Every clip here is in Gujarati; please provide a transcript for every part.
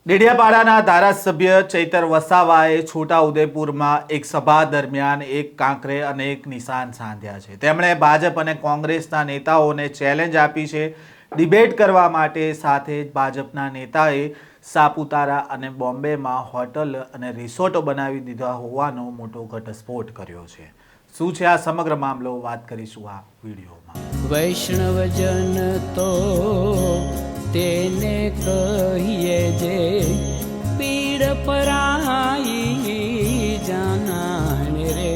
ડેડિયાપાડાના ધારાસભ્ય ચૈતર વસાવાએ છોટાઉદેપુરમાં એક સભા દરમિયાન એક કાંકરે અનેક નિશાન સાધ્યા છે। તેમણે ભાજપ અને કોંગ્રેસના નેતાઓને ચેલેન્જ આપી છે ડિબેટ કરવા માટે। સાથે જ ભાજપના નેતાએ સાપુતારા અને બોમ્બેમાં હોટલ અને રિસોર્ટો બનાવી દીધા હોવાનો મોટો ઘટસ્ફોટ કર્યો છે। શું છે આ સમગ્ર મામલો, વાત કરીશું આ વિડીયોમાં। વૈષ્ણવજન તો તેને કહીએ જે પીડ પરાઈ જાનાને રે।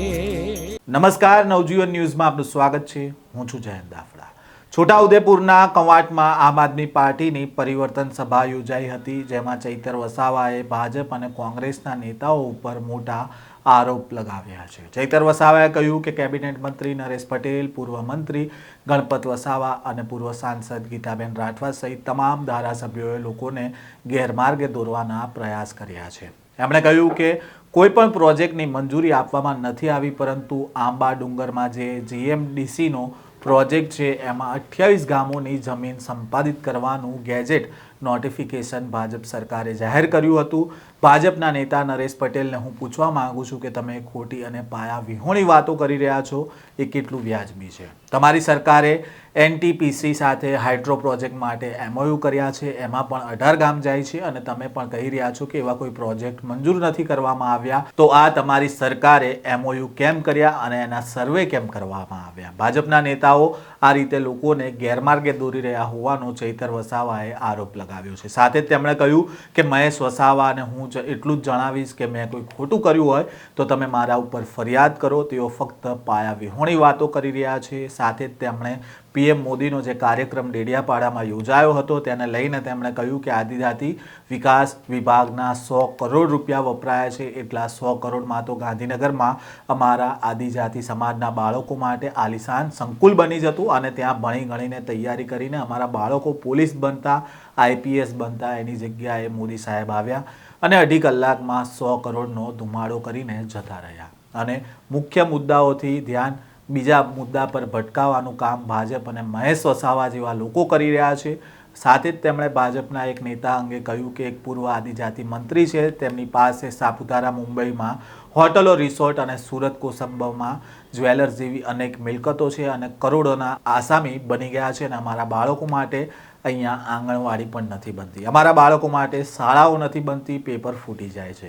નમસ્કાર, નવજીવન ન્યૂઝમાં આપનું સ્વાગત છે। હું છું જયંત દાફડા। છોટાઉદેપુરના કવાંટમાં આમ આદમી પાર્ટીની પરિવર્તન સભા યોજાઈ હતી, જેમાં ચૈતર વસાવાએ ભાજપ અને કોંગ્રેસના નેતાઓ ઉપર મોટા આરોપ લગાવ્યા છે। ચૈતર વસાવાએ કહ્યું કે કેબિનેટ મંત્રી નરેશ પટેલ, પૂર્વ મંત્રી ગણપત વસાવા અને પૂર્વ સાંસદ ગીતાબેન રાઠવા સહિત તમામ ધારાસભ્યોએ લોકોને ગેરમાર્ગે દોરવાના પ્રયાસ કર્યા છે। એમણે કહ્યું કે કોઈ પણ પ્રોજેક્ટની મંજૂરી આપવામાં નથી આવી, પરંતુ આંબા ડુંગરમાં જે જીએમડીસીનો પ્રોજેક્ટ છે એમાં 28 ગામોની જમીન સંપાદિત કરવાનું ગેજેટ નોટિફિકેશન ભાજપ સરકારે જાહેર કર્યું હતું। ભાજપના નેતા નરેશ પટેલને હું પૂછવા માંગુ છું કે તમે ખોટી અને પાયા વિહોણી વાતો કરી રહ્યા છો, એ કેટલું વ્યાજબી છે? તમારી સરકારે એનટીપીસી સાથે હાઇડ્રો પ્રોજેક્ટ માટે એમઓયુ કર્યા છે, એમાં પણ 18 ગામ જાય છે અને તમે પણ કહી રહ્યા છો કે એવા કોઈ પ્રોજેક્ટ મંજૂર નથી કરવામાં આવ્યા। તો આ તમારી સરકારે એમઓયુ કેમ કર્યા અને એના સર્વે કેમ કરવામાં આવ્યા? ભાજપના નેતાઓ આ રીતે લોકોને ગેરમાર્ગે દોરી રહ્યા હોવાનો ચૈતર વસાવાએ આરોપ લગાવ્યો છે। સાથે જ તેમણે કહ્યું કે મહેશ વસાવા અને હું એટલું જ જણાવીશ કે મેં કોઈ ખોટું કર્યું હોય તો તમે મારા ઉપર ફરિયાદ કરો। તેઓ ફક્ત પાયા વિહોણી વાતો કરી રહ્યા છે। સાથે જ તેમણે પીએમ મોદીનો જે કાર્યક્રમ ડેડિયાપાડામાં યોજાયો હતો તેને લઈને તેમણે કહ્યું કે આદિજાતિ વિકાસ વિભાગના 100 કરોડ રૂપિયા વપરાયા છે, એટલા 100 કરોડમાં તો ગાંધીનગરમાં અમારા આદિજાતિ સમાજના બાળકો માટે આલિશાન સંકુલ બની જતું અને ત્યાં ભણી ગણીને તૈયારી કરીને અમારા બાળકો પોલીસ બનતા, આઈપીએસ બનતા। એની જગ્યાએ મોદી સાહેબ આવ્યા અને 2.5 કલાકમાં 100 કરોડનો ધુમાડો કરીને જતા રહ્યા અને મુખ્ય મુદ્દાઓથી ધ્યાન બીજા મુદ્દા પર ભટકાવવાનું કામ ભાજપ અને મહેશ વસાવા જેવા લોકો કરી રહ્યા છે। સાથે જ તેમણે ભાજપના એક નેતા અંગે કહ્યું કે એક પૂર્વ આદિજાતિ મંત્રી છે, તેમની પાસે સાપુતારા મુંબઈમાં હોટલો, રિસોર્ટ અને સુરત કોસંબમાં જ્વેલર્સ જેવી અનેક મિલકતો છે અને કરોડોના આસામી બની ગયા છે અને અમારા બાળકો માટે અહીંયા આંગણવાડી પણ નથી બનતી, અમારા બાળકો માટે શાળાઓ નથી બનતી, પેપર ફૂટી જાય છે।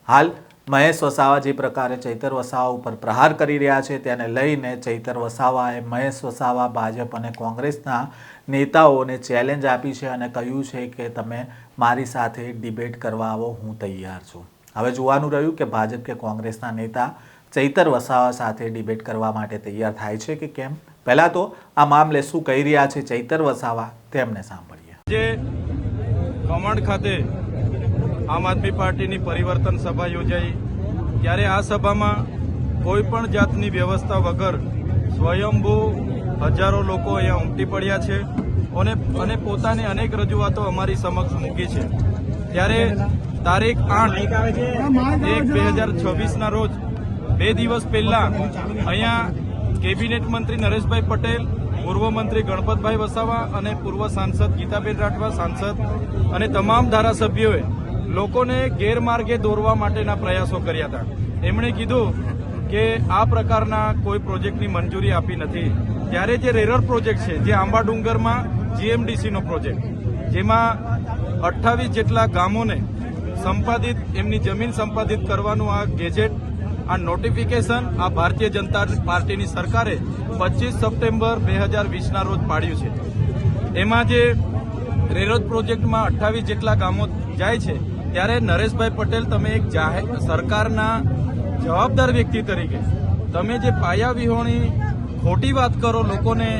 હાલ મહેશ વસાવા જે પ્રકારે ચૈતર વસાવા ઉપર પ્રહાર કરી રહ્યા છે તેને લઈને ચૈતર વસાવાએ મહેશ વસાવા, ભાજપ અને કોંગ્રેસના નેતાઓને ચેલેન્જ આપી છે અને કહ્યું છે કે તમે મારી સાથે ડિબેટ કરવા આવો, હું તૈયાર છું। હવે જોવાનું રહ્યું કે ભાજપ કે કોંગ્રેસના નેતા ચૈતર વસાવા સાથે ડિબેટ કરવા માટે તૈયાર થાય છે કે કેમ। પહેલા તો આ મામલે શું કહી રહ્યા છે ચૈતર વસાવા, તેમને સાંભળીએ। જે કવાંટ ખાતે આમ આદમી પાર્ટીની પરિવર્તન સભા યોજાઈ, ત્યારે આ સભામાં કોઈ પણ જાતની વ્યવસ્થા વગર સ્વયંભૂ હજારો લોકો અહીંયા ઉમટી પડ્યા છે અને પોતાની અનેક રજૂઆતો અમારી સમક્ષ મૂકી છે। ત્યારે તારીખ 8/1/2026ના રોજ 2 દિવસ પહેલા અહીંયા કેબિનેટ મંત્રી નરેશભાઈ પટેલ, પૂર્વ મંત્રી ગણપતભાઈ વસાવા અને પૂર્વ સાંસદ ગીતાબેન રાઠવા સાંસદ અને તમામ ધારાસભ્યોએ લોકોને ગેરમાર્ગે દોરવા માટેના પ્રયાસો કર્યા હતા। એમણે કીધું કે આ પ્રકારના કોઈ પ્રોજેક્ટની મંજૂરી આપી નથી। ત્યારે જે રેરર પ્રોજેક્ટ છે, જે આંબા ડુંગરમાં જીએમડીસીનો પ્રોજેક્ટ, જેમાં 28 જેટલા ગામોને સંપાદિત, એમની જમીન સંપાદિત કરવાનું આ ગેજેટ, આ નોટિફિકેશન આ ભારતીય જનતા પાર્ટીની સરકારે 25 સપ્ટેમ્બર 2020ના રોજ પાડ્યું છે। એમાં જે રેરર પ્રોજેક્ટમાં 28 જેટલા ગામો જાય છે, ત્યારે નરેશભાઈ પટેલ, તમે એક સરકારના જવાબદાર વ્યક્તિ તરીકે તમે જે પાયા વિહોણી ખોટી વાત કરો, લોકોને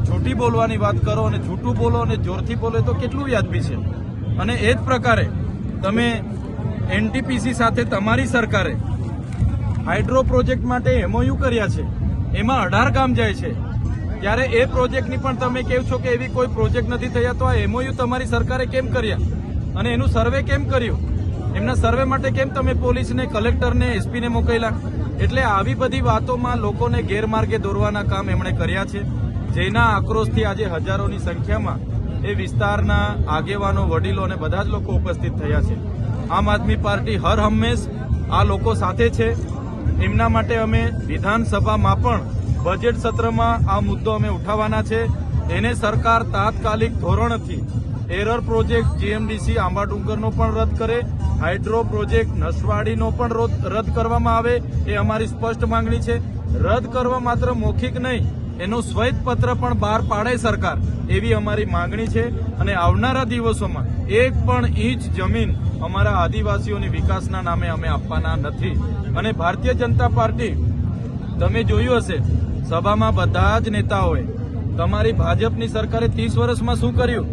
જૂઠી બોલવાની વાત કરો અને જૂઠું બોલો અને જોરથી બોલો, તો કેટલું વ્યાજબી છે? અને એ જ પ્રકારે તમે એનટીપીસી સાથે તમારી સરકારે હાઇડ્રો પ્રોજેક્ટ માટે એમઓયુ કર્યા છે, એમાં 18 ગામ જાય છે, ત્યારે એ પ્રોજેક્ટની પણ તમે કહો છો કે એવી કોઈ પ્રોજેક્ટ નથી થયા, તો આ એમઓયુ તમારી સરકારે કેમ કર્યા અને એનું સર્વે કેમ કર્યું? એમના સર્વે માટે કેમ તમે પોલીસને, કલેક્ટરને, એસપીને મોકલ્યા? એટલે આવી બધી વાતોમાં લોકોને ગેરમાર્ગે દોરવાના કામ એમણે કર્યા છે, જેના આક્રોશથી આજે હજારોની સંખ્યામાં એ વિસ્તારના આગેવાનો, વડીલો અને બધા જ લોકો ઉપસ્થિત થયા છે. આમ આદમી પાર્ટી હર હંમેશ આ લોકો સાથે છે. એમના માટે અમે વિધાનસભામાં પણ બજેટ સત્રમાં આ મુદ્દો અમે ઉઠાવવાના છે. એને સરકાર તાત્કાલિક ધોરણથી એરર પ્રોજેક્ટ જીએમડીસી આંબાડુંગરનો પણ રદ કરે, હાઇડ્રો પ્રોજેક્ટ નસવાડીનો પણ રદ કરવામાં આવે, એ અમારી સ્પષ્ટ માંગણી છે. રદ કરવા માત્ર મૌખિક નહીં, એનો શ્વેતપત્ર પણ બહાર પાડે સરકાર, એવી અમારી માંગણી છે. અને આવનારા દિવસોમાં એક પણ ઇંચ જમીન અમારા આદિવાસીઓની વિકાસના નામે અમે આપવાના નથી. અને ભારતીય જનતા પાર્ટી, તમે જોયું હશે સભામાં બધા જ નેતાઓએ તમારી ભાજપની સરકારે 30 વર્ષમાં શું કર્યું,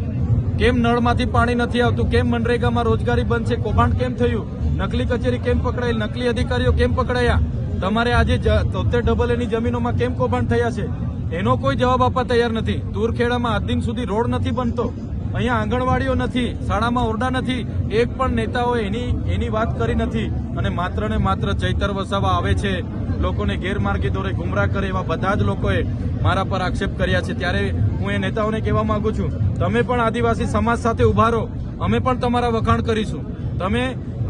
કેમ નળમાંથી પાણી નથી આવતું, કેમ મનરેગામાં રોજગારી બંધ છે, કૌભાંડ કેમ થયું, નકલી કચેરી કેમ પકડાઈ, નકલી અધિકારીઓ કેમ પકડાયા, તમારે આજે 73 ની જમીનોમાં કેમ કૌભાંડ થયા છે, એનો કોઈ જવાબ આપવા તૈયાર નથી. તુરખેડામાં આજ દિન સુધી રોડ નથી બનતો, અહીંયા આંગણવાડીઓ નથી, શાળામાં ઓરડા નથી, એક પણ નેતાઓ એની વાત કરી નથી. અને માત્ર ને માત્ર ચૈતર વસાવા આવે છે, લોકોને ગેરમાર્ગે દોરે, ગુમરાહ કરે, એવા બધા જ લોકોએ મારા પર આક્ષેપ કર્યા છે. ત્યારે હું એ નેતાઓને કહેવા માંગુ છું, તમે પણ આદિવાસી સમાજ સાથે ઉભા રહો, અમે પણ તમારા વખાણ કરીશું. તમે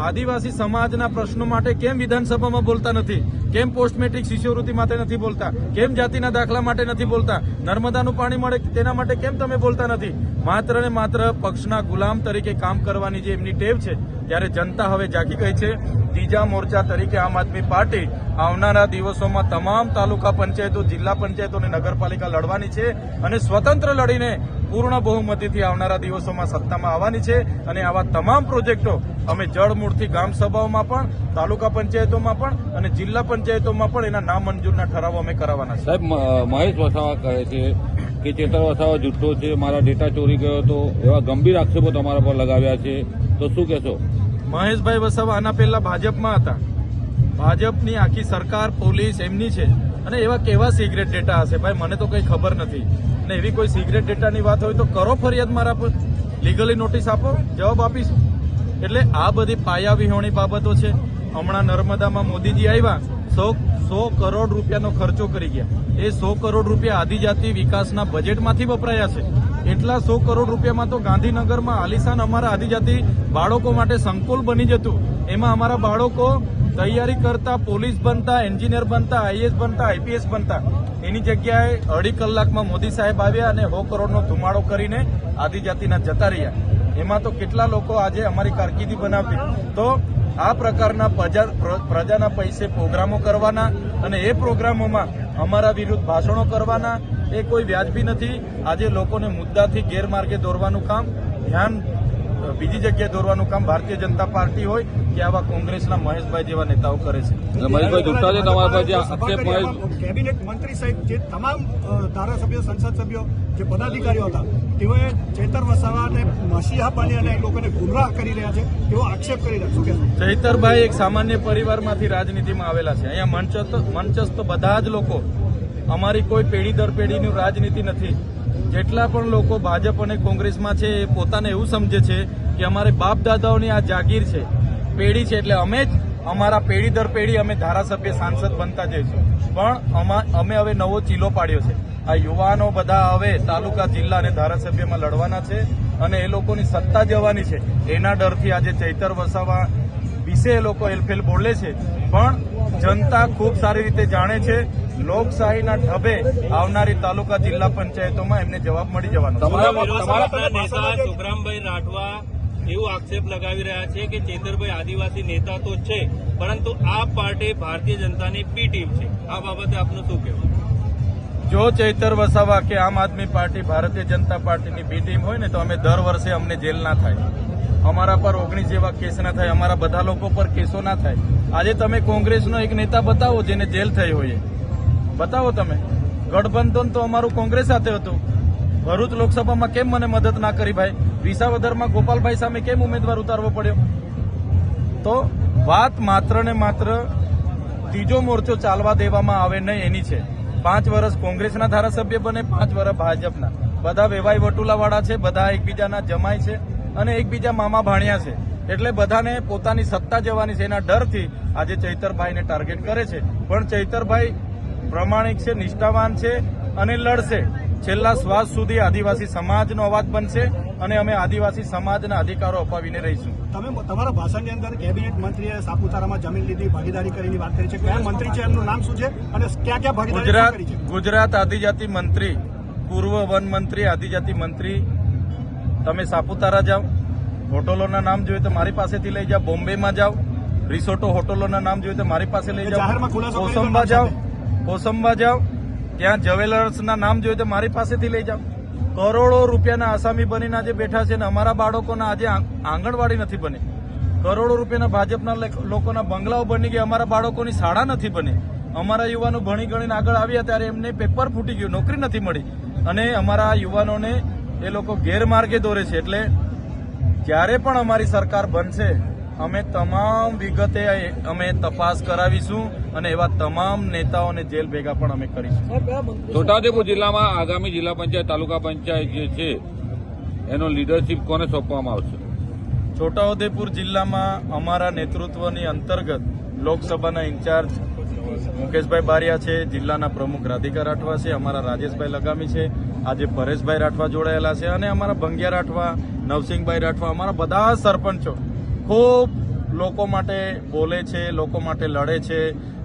આદિવાસી સમાજના પ્રશ્નો માટે કેમ વિધાનસભામાં બોલતા નથી, કેમ પોસ્ટ મેટ્રિક શિષ્યવૃત્તિ માટે નથી બોલતા, કેમ જાતિના દાખલા માટે નથી બોલતા, નર્મદાનું પાણી મળે તેના માટે કેમ તમે બોલતા નથી? માત્ર ને માત્ર પક્ષના ગુલામ તરીકે કામ કરવાની જે એમની ટેવ છે, ત્યારે જનતા હવે જાગી ગઈ છે. ત્રીજા મોરચા તરીકે આમ આદમી પાર્ટી આવનારા દિવસોમાં તમામ તાલુકા પંચાયતો, જિલ્લા પંચાયતો અને નગરપાલિકા લડવાની છે અને સ્વતંત્ર લડીને પૂર્ણ બહુમતીથી આવનારા દિવસોમાં સત્તામાં આવવાની છે. અને આવા તમામ પ્રોજેક્ટો અમે જળમૂળથી ગામ સભાઓમાં પણ, તાલુકા પંચાયતોમાં પણ અને જિલ્લા પંચાયતોમાં પણ એના નામંજૂરના ઠરાવો અમે કરાવવાના છે. સાહેબ, મહેશ વસાવા કહે છે કે ચેતર વસાવા જુઠ્ઠો છે, મારા ડેટા ચોરી ગયો હતો, એવા ગંભીર આક્ષેપો તમારા પર લગાવ્યા છે, તો શું કહેશો? મહેશભાઈ વસાવા આના પહેલા ભાજપમાં હતા, ભાજપની આખી સરકાર, પોલીસ એમની છે. અને એવા કેવા સિક્રેટ ડેટા હશે ભાઈ, મને તો કંઈ ખબર નથી. અને એવી કોઈ સિક્રેટ ડેટાની વાત હોય તો કરો ફરિયાદ મારા પર, લીગલી નોટિસ આપો, જવાબ આપીશું. એટલે આ બધી પાયાવિહોણી બાબતો છે. હમણાં નર્મદામાં મોદીજી આવ્યા, 100 કરોડ રૂપિયાનો ખર્ચો કરી ગયા. એ 100 કરોડ રૂપિયા આદિજાતિ વિકાસના બજેટમાંથી વપરાયા છે. એટલા 100 કરોડ રૂપિયામાં તો ગાંધીનગરમાં આલિશાન અમારા આદિજાતિ બાળકો માટે સંકુલ બની જતું. એમાં અમારા બાળકો તૈયારી કરતા, પોલીસ બનતા, એન્જિનિયર બનતા, આઈએએસ બનતા, આઈપીએસ બનતા. એની જગ્યાએ 2.5 કલાકમાં મોદી સાહેબ આવ્યા અને 100 કરોડનો ધુમાડો કરીને આદિજાતિના જતા રહ્યા. એમાં તો કેટલા લોકો આજે અમારી કારકિર્દી બનાવતી. તો આ પ્રકારના પ્રજાના પૈસે પ્રોગ્રામો કરવાના અને એ પ્રોગ્રામોમાં અમારા વિરુદ્ધ ભાષણો કરવાના, એ કોઈ વ્યાજબી નથી. આજે લોકોને મુદ્દાથી ગેરમાર્ગે દોરવાનું કામ, ધ્યાન બીજી જગ્યાએ દોરવાનું કામ ભારતીય જનતા પાર્ટી હોય કે આવા કોંગ્રેસના મહેશભાઈ જેવા નેતાઓ કરે છે. મહેશભાઈ જુઠ્ઠા છે તમારા પર જે આક્ષેપ કેબિનેટ મંત્રી સહિત જે તમામ ધારાસભ્યો, સંસદ સભ્યો, જે પદાધિકારીઓ હતા, તેઓએ ચૈતર વસાવાને મસીહા બની અને લોકોને ગુમરાહ કરી રહ્યા છે, તેવો આક્ષેપ કરી રહ્યા. શું કહેશો? ચૈતરભાઈ એક સામાન્ય પરિવારમાંથી રાજનીતિમાં આવેલા છે. અહીંયા મંચસ્થ બધા જ લોકો, અમારી કોઈ પેઢી દર પેઢીની રાજનીતિ નથી. જેટલા પણ લોકો ભાજપ અને કોંગ્રેસમાં છે એ પોતાને એવું સમજે છે કે અમારે બાપ દાદાઓની આ જાગીર છે, પેઢી છે, એટલે અમે જ અમારા પેઢી દર પેઢી અમે ધારાસભ્ય, સાંસદ બનતા જઈશું. પણ અમે હવે નવો ચીલો પાડ્યો છે. આ યુવાનો બધા હવે તાલુકા, જિલ્લા અને ધારાસભ્યમાં લડવાના છે અને એ લોકોની સત્તા જવાની છે. એના ડરથી આજે ચૈતર વસાવા વિશે એ લોકો હેલફેલ બોલે છે. પણ જનતા ખૂબ સારી રીતે જાણે છે, લોકશાહીના ઢબે આવનારી તાલુકા, જિલ્લા પંચાયતોમાં એમને જવાબ મળી જવાનો. તમારા નેતા સુખરામભાઈ રાઠવા એવું આક્ષેપ લગાવી રહ્યા છે કે ચેતરભાઈ આદિવાસી નેતા તો છે, પરંતુ આ પાર્ટી ભારતીય જનતાની બી ટીમ છે. આ બાબતે આપનું શું કહેવું? જો ચૈતર વસાવા કે આમ આદમી પાર્ટી ભારતીય જનતા પાર્ટીની બી ટીમ હોય ને તો અમે દર વર્ષે અમને જેલ ના થાય, અમારા પર 19 જેવા કેસ ના થાય, અમારા બધા લોકો પર કેસો ના થાય. આજે તમે કોંગ્રેસનો એક નેતા બતાવો જેને જેલ થઈ હોય, બતાવો તમે. ગઠબંધન તો અમારું કોંગ્રેસ સાથે હતું. ભરૂચ લોકસભામાં કેમ મને મદદ ના કરી ભાઈ? વિસાવદરમાં ગોપાલભાઈ સામે કેમ ઉમેદવાર ઉતારવો પડ્યો? તો વાત માત્ર ને માત્ર ત્રીજો મોરચો ચાલવા દેવામાં આવે નહીં એની છે. 5 વર્ષ કોંગ્રેસના ધારાસભ્ય બને, 5 વર્ષ ભાજપના. બધા વેવાઈ વટુલાવાળા છે, બધા એકબીજાના જમાય છે અને એકબીજા મામા ભાણિયા છે. એટલે બધાને પોતાની સત્તા જવાની છે, એના ડરથી આજે ચૈતરભાઈને ટાર્ગેટ કરે છે. પણ ચૈતરભાઈ પ્રમાણિક છે, નિષ્ઠાવાન છે અને લડશે. છેલ્લા શ્વાસ સુધી આદિવાસી સમાજનો અવાજ બનશે અને અમે આદિવાસી સમાજના અધિકારો અપાવીને રહીશું. તમે તમારા ભાષણની અંદર કેબિનેટ મંત્રીએ સાપુતારામાં જમીન લીધી, ભાગીદારી કરીને વાત કરી છે. કયા મંત્રી છે, એમનું નામ શું છે અને ક્યાં ક્યાં ભાગીદારી કરી છે? ગુજરાત આદિજાતિ મંત્રી, પૂર્વ વન મંત્રી, આદિજાતિ મંત્રી. તમે સાપુતારા જાઓ, હોટલોના નામ જોઈએ તો મારી પાસેથી લઈ જાઓ. બોમ્બેમાં જાઓ, રિસોર્ટો હોટલોના નામ જોઈએ તો મારી પાસે લઈ જાઓ. જાહેરમાં ખુલાસો કરી દો. કોસંબા જાઓ, ત્યાં જ્વેલર્સના નામ જોઈએ તો મારી પાસેથી લઈ જાઓ. કરોડો રૂપિયાના આસામી બનીને આજે બેઠા છે અને અમારા બાળકોના આજે આંગણવાડી નથી બની. કરોડો રૂપિયાના ભાજપના લોકોના બંગલાઓ બની ગયા, અમારા બાળકોની શાળા નથી બની. અમારા યુવાનો ભણી ગણીને આગળ આવ્યા ત્યારે એમને પેપર ફૂટી ગયું, નોકરી નથી મળી અને અમારા યુવાનોને એ લોકો ગેરમાર્ગે દોરે છે. એટલે જ્યારે પણ અમારી સરકાર બનશે અમે તમામ વિગતે અમે તપાસ કરાવીશું અને એવા તમામ નેતાઓને જેલ ભેગા પણ અમે કરીશું. છોટાઉદેપુર જિલ્લામાં આગામી જિલ્લા પંચાયત, તાલુકા પંચાયત જે છે એનો લીડરશીપ કોને સોંપવામાં આવશે? છોટાઉદેપુર જિલ્લામાં અમારા નેતૃત્વની અંતર્ગત લોકસભાના ઇન્ચાર્જ મુકેશભાઈ બારિયા છે, જિલ્લાના પ્રમુખ રાધિકા રાઠવા છે, અમારા રાજેશભાઈ લગામી છે, આજે પરેશભાઈ રાઠવા જોડાયેલા છે અને અમારા ભંગિયા રાઠવા, નવસિંહભાઈ રાઠવા, અમારા બધા સરપંચો ખૂબ લોકો માટે બોલે છે, લોકો માટે લડે છે,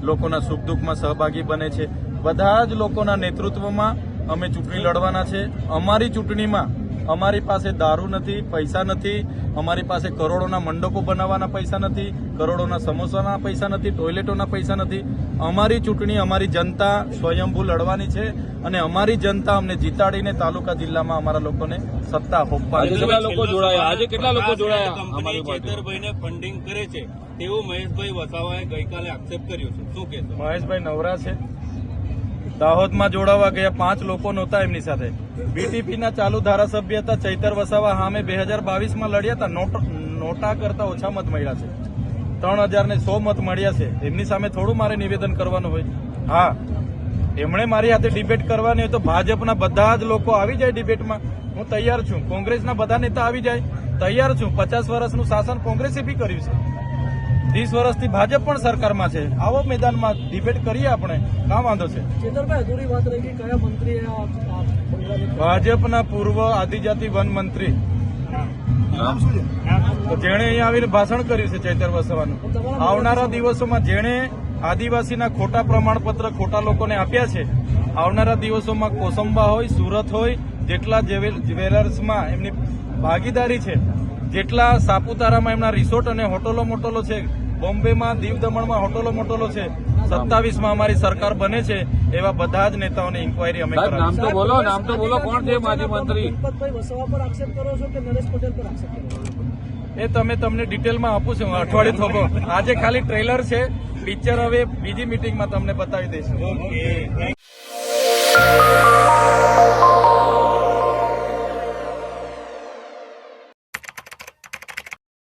લોકોના સુખ દુઃખમાં સહભાગી બને છે. બધા જ લોકોના નેતૃત્વમાં અમે ચૂંટણી લડવાના છે. અમારી ચૂંટણીમાં અમારી પાસે દારૂ નથી, પૈસા નથી, અમારી પાસે કરોડોના મંડપો બનાવવાના પૈસા નથી, કરોડોના સમોસાના પૈસા નથી, ટોયલેટોના પૈસા નથી. અમારી ચૂંટણી અમારી જનતા સ્વયંભૂ લડવાની છે અને અમારી જનતા અમને જીતાડીને તાલુકા જિલ્લામાં અમારા લોકોને સત્તા આજે કેટલા લોકો જોડાયા? આજે કેટલા લોકો જોડાયા? કંપની ચેતરભાઈને ફંડિંગ કરે છે તેવું મહેશભાઈ વસાવાએ ગઈકાલે આક્ષેપ કર્યો છે, શું કહેશો? મહેશભાઈ નવરા છે. દાહોદમાં જોડાવા ગયા 5 લોકો નહોતા એમની સાથે. બીટીપીના ચાલુ ધારાસભ્ય હતા ચૈતર વસાવા, સામે 2022માં લડ્યા હતા. નોટા કરતા ઓછા મત મળ્યા છે, 3000 મત મળ્યા છે. એમની સામે થોડું મારે નિવેદન કરવાનું હોય? હા, એમણે મારી હાથે ડિબેટ કરવાની હોય તો ભાજપના બધા જ લોકો આવી જાય ડિબેટમાં, હું તૈયાર છું. કોંગ્રેસના બધા નેતા આવી જાય, તૈયાર છું. 50 વર્ષનું શાસન કોંગ્રેસે બી કર્યું છે, 30 વર્ષથી ભાજપ પણ સરકારમાં છે. આવો મેદાનમાં ડિબેટ કરીએ આપણે, કાં વાંધો છે? ભાજપના પૂર્વ આદિજાતિ વન મંત્રી જેણે અહીંયા આવીને ભાષણ કર્યું છે ચૈતર વસાવાનું. આવનારા દિવસોમાં જેણે આદિવાસીના ખોટા પ્રમાણપત્ર ખોટા લોકોને આપ્યા છે, આવનારા દિવસોમાં કોસંબા હોય, સુરત હોય, જેટલા જ્વેલર્સમાં એમની ભાગીદારી છે, જેટલા સાપુતારામાં એમના રિસોર્ટ અને હોટલો મોટલો છે, બોમ્બેમાં, દીવ દમણમાં હોટલો મોટલો છે, 27માં અમારી સરકાર બને છે, એવા બધા જ નેતાઓને ઇન્કવાયરી અમે નામ કરાવીશું. તો બોલો, કોણ છે માજી મંત્રી? એ તમને ડિટેલમાં આપું છું, અઠવાડિયું થોભો. આજે ખાલી ટ્રેલર છે, પિક્ચર હવે બીજી મીટિંગમાં તમને બતાવી દઈશું.